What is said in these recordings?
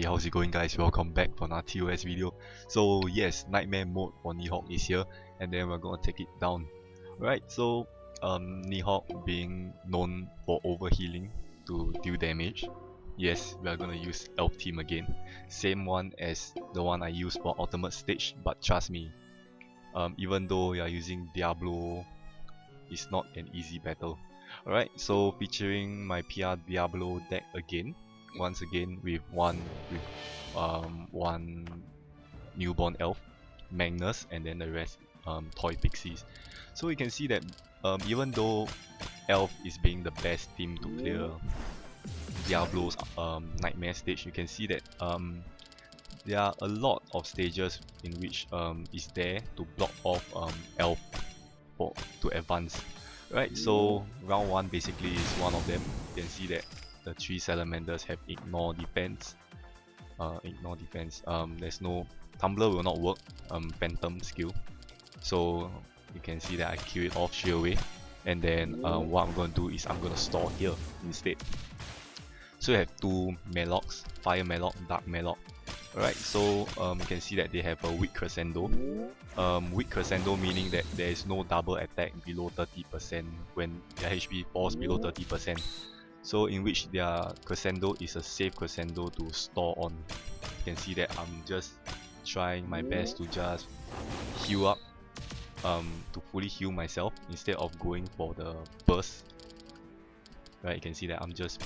how's it going, guys? Welcome back for another TOS video. So yes, Nightmare mode for Nihawk is here, and then we're gonna take it down. Right, so Nihawk being known for overhealing to deal damage. Yes, we are gonna use Elf team again. Same one as the one I used for Ultimate Stage, but trust me, even though you are using Diablo, it's not an easy battle. Alright, so featuring my PR Diablo deck again. Once again with one newborn elf, Magnus, and then the rest toy pixies. So you can see that even though elf is being the best team to clear Diablo's nightmare stage, you can see that there are a lot of stages in which is there to block off elf to advance. Right, so round 1 basically is one of them. You can see that the 3 salamanders have ignore defense. There's no Tumbler will not work. Phantom skill. So you can see that I kill it off straight away. And then what I'm gonna do is I'm gonna store here instead. So you have 2 Malocs, Fire Maloc, Dark Maloc. Alright, so you can see that they have a weak crescendo. Weak crescendo meaning that there is no double attack below 30% when their HP falls below 30%. So in which their crescendo is a safe crescendo to store on. You can see that I'm just trying my best to just heal up, to fully heal myself instead of going for the burst. Right, you can see that I'm just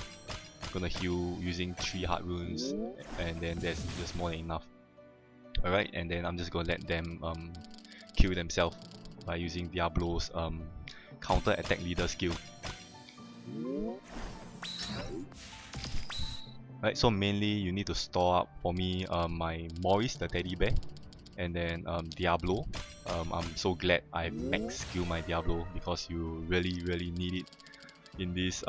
gonna heal using 3 hard runes, and then that's just more than enough. Alright, and then I'm just gonna let them kill themselves by using Diablo's counter attack leader skill. Right, so mainly you need to store up for me my Maurice the teddy bear, and then Diablo. I'm so glad I max skill my Diablo because you really need it in this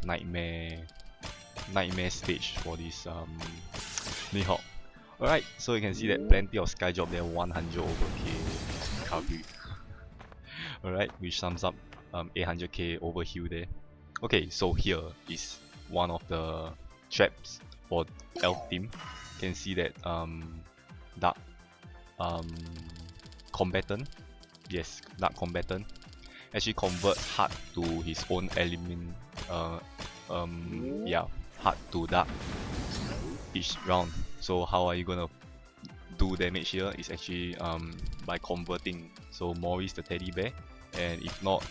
nightmare stage for this Nihawk. Alright, so you can see that plenty of sky job there, 100 over K recovery. Alright, which sums up 800k over heal there. Okay, so here is one of the traps for elf team. You can see that Dark Combatant, yes, Dark Combatant actually converts hard to his own element. Hard to dark each round. So how are you gonna do damage here? Is actually by converting. So Maurice the teddy bear, and if not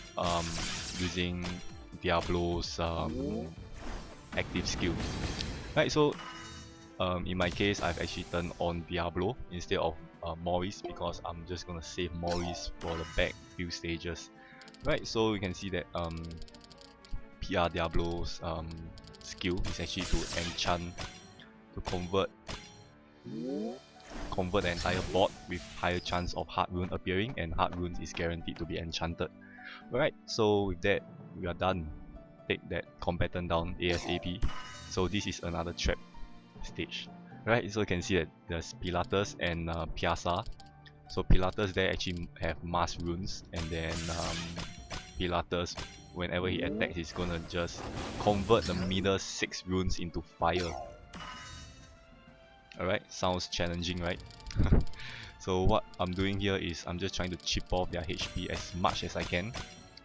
using Diablo's active skill. Right, so in my case I've actually turned on Diablo instead of Maurice because I'm just gonna save Maurice for the back few stages. Right, so you can see that PR Diablo's skill is actually to enchant, to convert the entire board with higher chance of hard rune appearing, and hard runes is guaranteed to be enchanted. Alright, so with that we are done. Take that combatant down ASAP. So this is another trap stage. Right, so you can see that there's Pilatus and PIAA. So Pilatus there actually have mass runes, and then Pilatus, whenever he attacks, he's gonna just convert the middle 6 runes into fire. Alright, sounds challenging, right? So what I'm doing here is I'm just trying to chip off their HP as much as I can.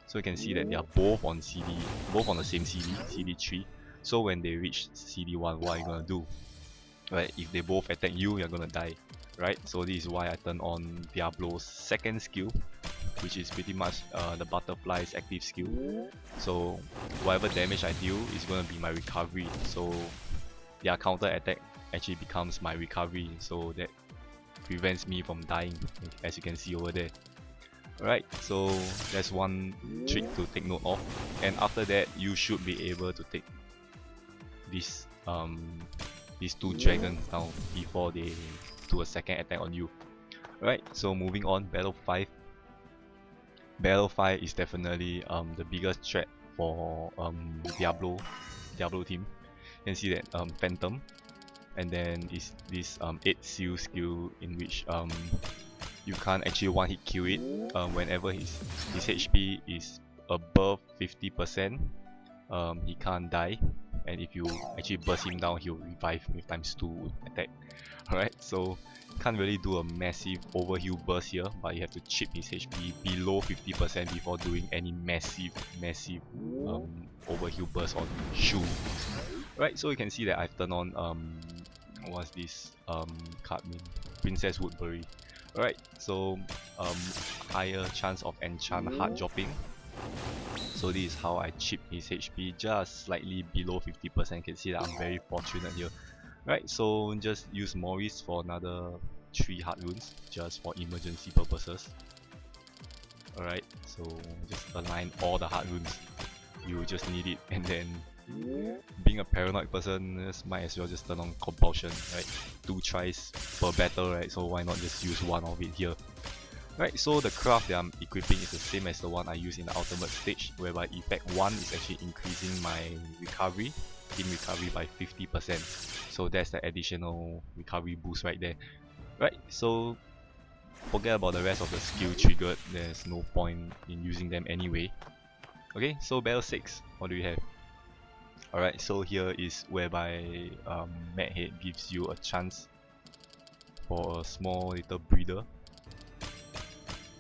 So you can see that they are both on CD, both on the same CD, CD3. So when they reach CD1, what are you gonna do? Right, if they both attack you, you're gonna die. Right, so this is why I turn on Diablo's second skill, which is pretty much the butterfly's active skill. So whatever damage I deal is gonna be my recovery. So their counter attack actually becomes my recovery, so that prevents me from dying, as you can see over there. Alright, so that's one trick to take note of, and after that you should be able to take these 2 dragons down before they do a second attack on you. Alright, so moving on, Battle 5. Battle 5 is definitely the biggest threat for Diablo team. You can see that Phantom, and then is this 8 seal skill in which you can't actually one hit kill it. Whenever his HP is above 50%, he can't die. and if you actually burst him down, he'll revive with ×2 attack. Alright, so can't really do a massive overheal burst here, but you have to chip his HP below 50% before doing any massive overheal burst on Shu. Right, so you can see that I've turned on what's this card name? Princess Woodbury. Alright, so higher chance of enchant heart dropping. So this is how I chip his HP just slightly below 50%. You can see that I'm very fortunate here. Right, so just use Maurice for another 3 heart runes just for emergency purposes. Alright, so just align all the heart runes. You just need it, and then being a paranoid person, just might as well just turn on compulsion, right? 2 tries per battle, right? So why not just use one of it here? Right, so the craft that I'm equipping is the same as the one I use in the ultimate stage, whereby effect 1 is actually increasing my recovery, in recovery by 50%. So that's the additional recovery boost right there. Right, so forget about the rest of the skill triggered, there's no point in using them anyway. Okay, so battle 6, what do we have? Alright, so here is whereby Madhead gives you a chance for a small little breather.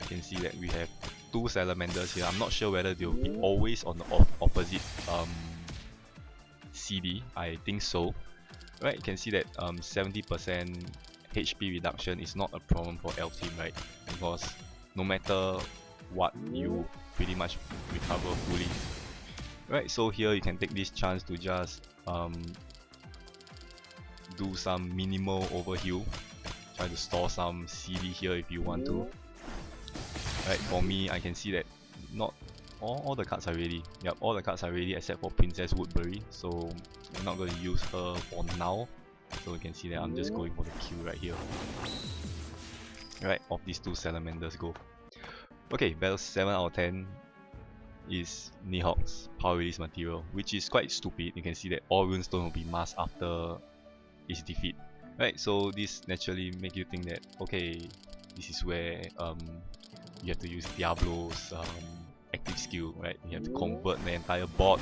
You can see that we have 2 salamanders here. I'm not sure whether they'll be always on the opposite CD. I think so. Right, you can see that 70% HP reduction is not a problem for Elf team, right? Because no matter what, you pretty much recover fully. Right, so here you can take this chance to just do some minimal overheal. Try to store some CD here if you want to. Right, for me, I can see that not all the cards are ready. Yep, all the cards are ready except for Princess Woodbury. So I'm not going to use her for now. So you can see that I'm just going for the kill right here. Right, of these 2 salamanders go. Okay, battle 7 out of 10 is Nighthawk's power release material, which is quite stupid. You can see that all runestone will be masked after its defeat. Right, so this naturally make you think that, okay, this is where you have to use Diablo's active skill, right? You have to convert the entire board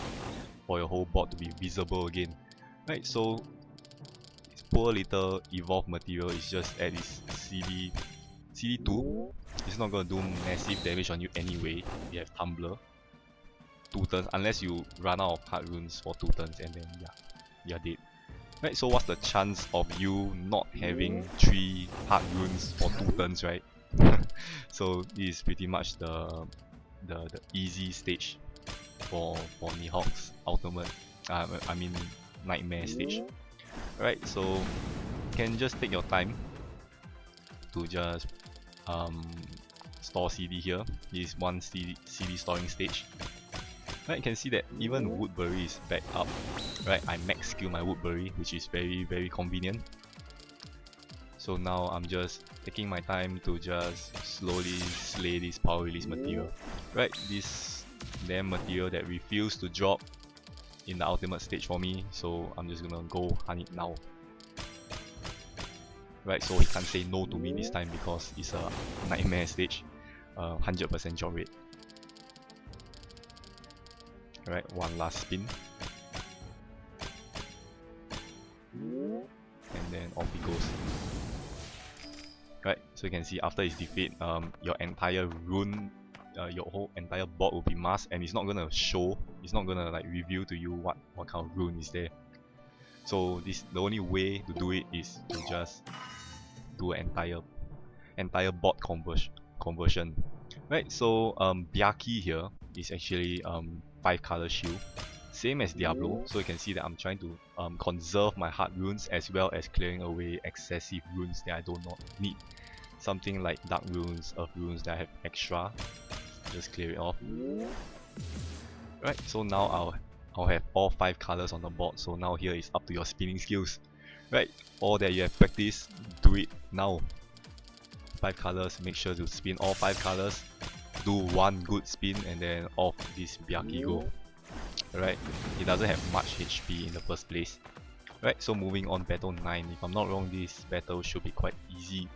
for your whole board to be visible again. Right, so this poor little evolved material is just at its CD2. It's not gonna do massive damage on you anyway. You have Tumbler. 2 turns, unless you run out of heart runes for 2 turns, and then yeah, you're dead. Right, so what's the chance of you not having 3 heart runes for 2 turns, right? So this is pretty much the easy stage for Nighthawk's ultimate, I mean nightmare stage. Right, so you can just take your time to just store CD here. This is one CD storing stage. Right, you can see that even Woodbury is back up. Right, I max skill my Woodbury, which is very convenient. So now I'm just taking my time to just slowly slay this power release material. Right, this damn material that refused to drop in the ultimate stage for me, so I'm just gonna go hunt it now. Right, so he can't say no to me this time because it's a nightmare stage, 100% drop rate. Right, one last spin, and then off he goes. Right, so you can see after his defeat, your entire rune, your whole entire board will be masked, and it's not gonna show, it's not gonna like reveal to you what kind of rune is there. So the only way to do it is to just do an entire board conversion. Right, so Byaki here is actually 5 color shield, same as Diablo. So you can see that I'm trying to conserve my heart runes as well as clearing away excessive runes that I do not need. Something like dark runes, earth runes that I have extra, just clear it off. Right, so now I'll have all 5 colors on the board. So now here is up to your spinning skills. Right, all that you have practiced, do it now. 5 colors, make sure to spin all 5 colors. Do 1 good spin and then off this Byaki go. Right, it doesn't have much HP in the first place. Right, so moving on, battle 9. If I'm not wrong, this battle should be quite easy.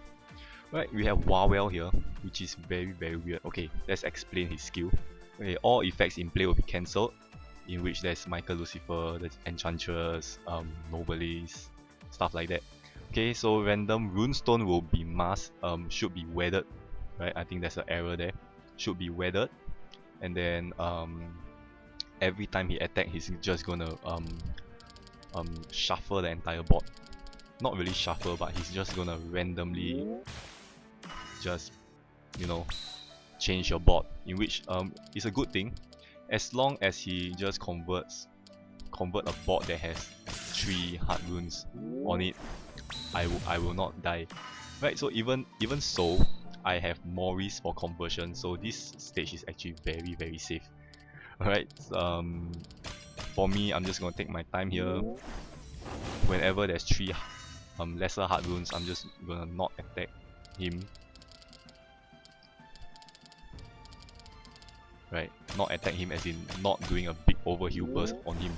Right, we have Warwell here, which is very weird. Okay, let's explain his skill. Okay, all effects in play will be cancelled. in which there's Michael Lucifer, the Enchantress, Nobilis, stuff like that. Okay, so random runestone will be masked, should be weathered, right? I think there's an error there. Should be weathered, and then every time he attack, he's just gonna shuffle the entire board. Not really shuffle, but he's just gonna randomly just, you know, change your board, in which it's a good thing as long as he just convert a board that has 3 hard runes on it. I will not die, right? So even so, I have Maurice for conversion, so this stage is actually very safe. Alright, for me, I'm just gonna take my time here. Whenever there's 3 lesser hard runes, I'm just gonna not attack him. Right, not attack him as in not doing a big overheal burst on him.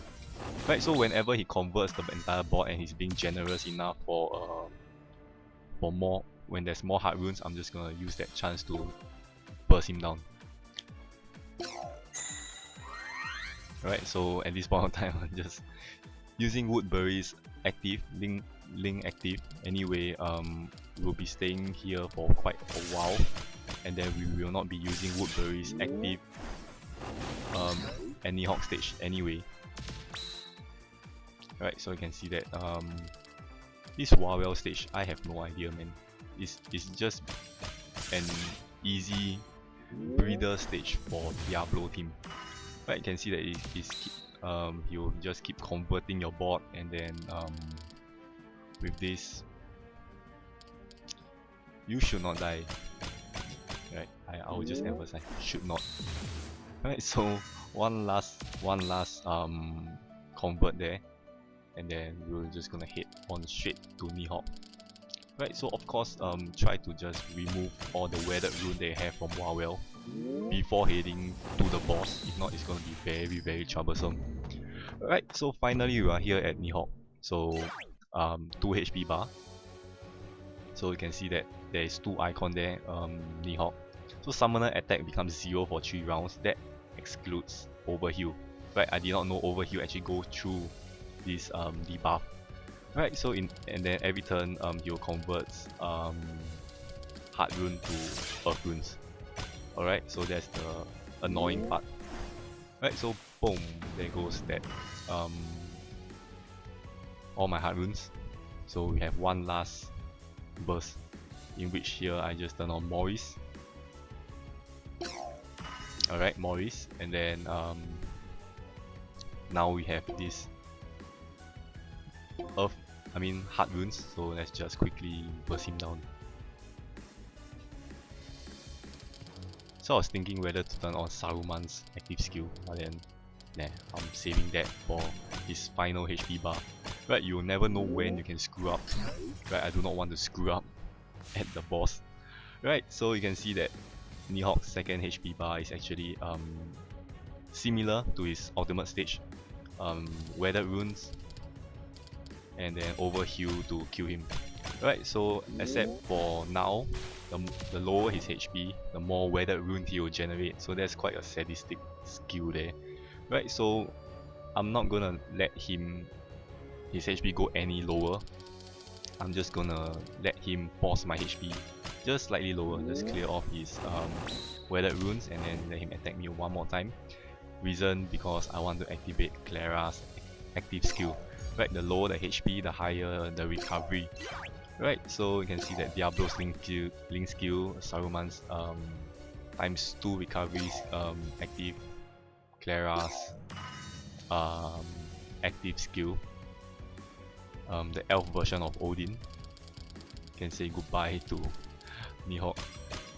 Right, so whenever he converts the entire board and he's being generous enough for more, when there's more hard runes, I'm just gonna use that chance to burst him down. Right, so at this point of time, I'm just using Woodberries active, Link active. Anyway, we'll be staying here for quite a while, and then we will not be using Woodberries active any Hawk stage anyway. Right, so you can see that this Warwell stage, I have no idea, man. It's just an easy breeder stage for Diablo team. Right, you can see that he'll just keep converting your board, and then with this, you should not die. Right, I will just emphasize, should not. Right, so one last convert there, and then we're just gonna head on straight to Nihawk. Right, so of course, try to just remove all the weathered rune they have from Warwell before heading to the boss. If not, it's gonna be very troublesome. Right, so finally we are here at Nihawk. So 2 HP bar. So you can see that there is 2 icon there, Nihawk. So summoner attack becomes 0 for 3 rounds. That excludes overheal. Right, I did not know overheal actually goes through this debuff. Right, so and then every turn he'll convert hard rune to earth runes. Alright, so that's the annoying part. Right, so boom, there goes that all my hard runes. So we have one last burst, in which here I just turn on Maurice. Alright, Maurice, and then now we have this hard runes, so let's just quickly burst him down. So I was thinking whether to turn on Saruman's active skill, but then nah, I'm saving that for his final HP bar. Right, you'll never know when you can screw up. Right, I do not want to screw up at the boss. Right, so you can see that Nihawk's second HP bar is actually similar to his ultimate stage. Weathered runes, and then overheal to kill him. Right, so except for now, the lower his HP, the more weathered runes he will generate. So that's quite a sadistic skill there. Right, so I'm not gonna let his HP go any lower. I'm just gonna let him pause my HP just slightly lower, just clear off his weathered runes, and then let him attack me one more time. Reason, because I want to activate Clara's active skill. Right, the lower the HP, the higher the recovery. Right, so you can see that Diablo's Link skill, Saruman's times 2 recoveries active, Clara's active skill, the elf version of Odin can say goodbye to Nihawk.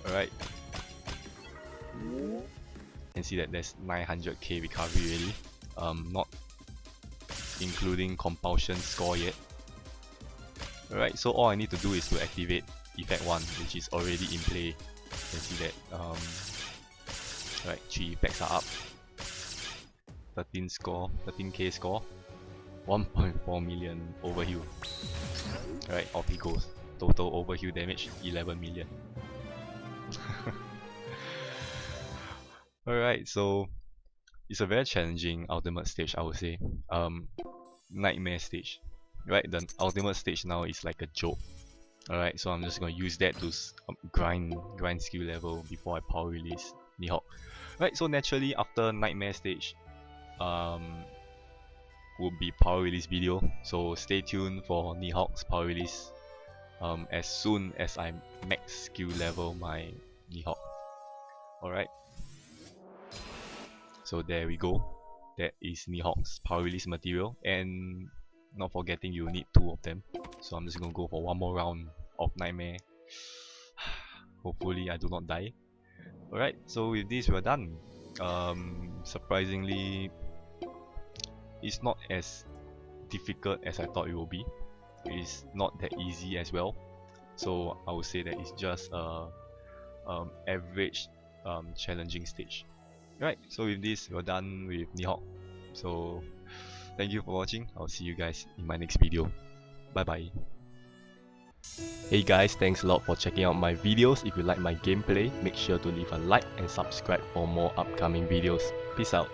Alright, you can see that there's 900k recovery already, not including compulsion score yet. Alright, so all I need to do is to activate effect 1, which is already in play. You can see that right, 3 effects are up, 13k score, 1.4 million overheal. Alright, off he goes. Total overheal damage 11 million. Alright, so it's a very challenging ultimate stage, I would say. Nightmare stage, right? The ultimate stage now is like a joke. Alright, so I'm just gonna use that to grind skill level before I power release Nihawk. Right, so naturally after nightmare stage, will be power release video. So stay tuned for Nihawk's power release. As soon as I max skill level my Nihawk. Alright. So there we go. That is Nihawk's power release material, and not forgetting you need 2 of them. So I'm just gonna go for one more round of Nightmare. Hopefully I do not die. Alright, so with this we're done. Surprisingly, it's not as difficult as I thought it will be. It's not that easy as well. So I would say that it's just a average challenging stage. Right, so with this we're done with Nihawk. So thank you for watching. I'll see you guys in my next video. Bye bye. Hey guys, thanks a lot for checking out my videos. If you like my gameplay, make sure to leave a like and subscribe for more upcoming videos. Peace out.